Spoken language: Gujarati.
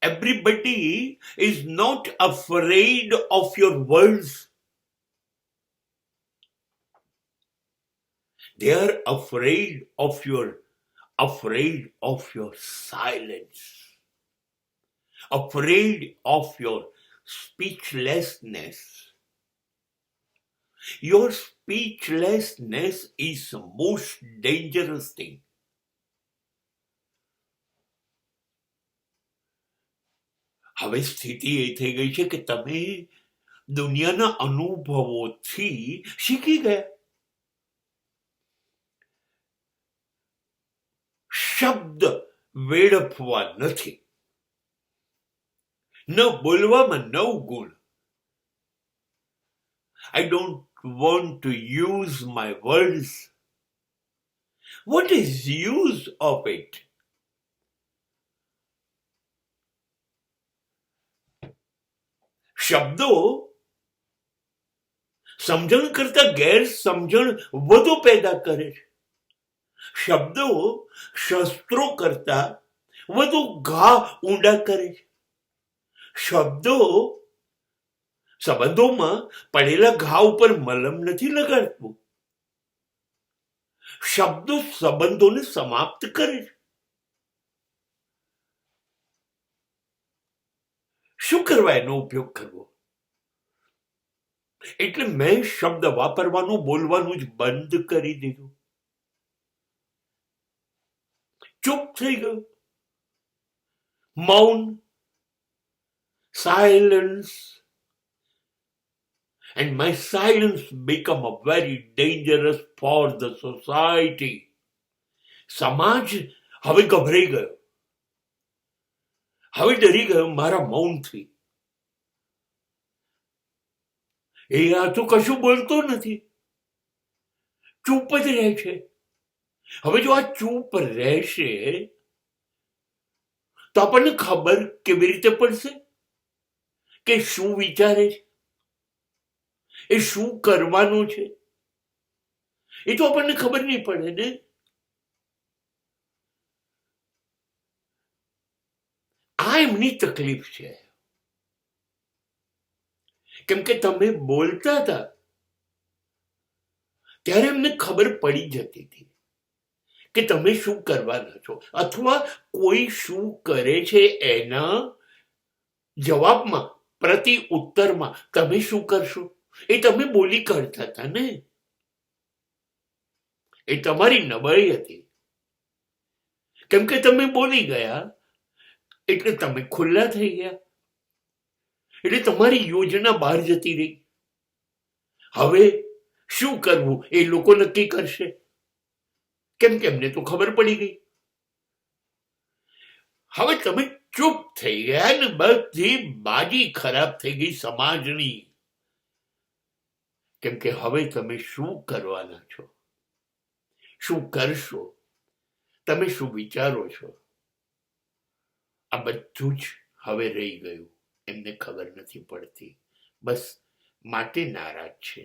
Everybody is not afraid of your words. They are afraid of your silence, afraid of your speechlessness. Your speechlessness is the most dangerous thing. હવે સ્થિતિ એ થઈ ગઈ છે કે તમે દુનિયાના અનુભવોથી શીખી ગયા. શબ્દ વેડફવા નથી, ન બોલવામાં નવગુણ. I don't want to use my words. What is use of it? શબ્દો સમજણ કરતા ગેરસમજણ વધુ પેદા કરે છે. શબ્દો શસ્ત્રો કરતા વધુ ઘા ઊંડા કરે છે. શબ્દો સંબંધોમાં પડેલા ઘા ઉપર મલમ નથી લગાડતું. શબ્દો સંબંધોને સમાપ્ત કરે છે. શું કરવા એનો ઉપયોગ કરવો? એટલે મેં શબ્દ વાપરવાનું બોલવાનું જ બંધ કરી દીધું. ચૂપ થઈ ગયો. મૌન, silence. And my silence become a very dangerous for the society. સમાજ હવે ગભરાઈ ગયો, હવે ડરી ગયો મારા મૌનથી. એ આ તો કશું બોલતો નથી, ચૂપ જ રહે છે. હવે જો આ ચૂપ રહેશે તો આપણને ખબર કેવી રીતે પડશે કે શું વિચારે છે, એ શું કરવાનું છે? એ તો આપણને ખબર નહીં પડે ને. આ એમની તકલીફ છે. કેમ કે તમે બોલતા હતા ત્યારે એમને ખબર પડી જતી હતી કે તમે શું કરવાના છો, અથવા કોઈ શું કરે છે એના જવાબમાં, પ્રતિ ઉત્તરમાં તમે શું કરશો એ તમે બોલી કાઢતા હતા ને. એ તમારી નબળાઈ હતી. કેમ કે તમે બોલી ગયા એટલે તમે ખુલ્લા થઈ ગયા. એટલે તમારી યોજના બહાર જતી રહી. હવે શું કરવું એ લોકો નક્કી કરશે, કેમ કે એમને તો ખબર પડી ગઈ. હવે તમે ચૂપ થઈ ગયા ને બધી બાજી ખરાબ થઈ ગઈ સમાજની. કેમ કે હવે તમે શું કરવાના છો, શું કરશો, તમે શું વિચારો છો, આ બધું જ હવે રહી ગયું. એમને ખબર નથી પડતી, બસ માટે નારાજ છે.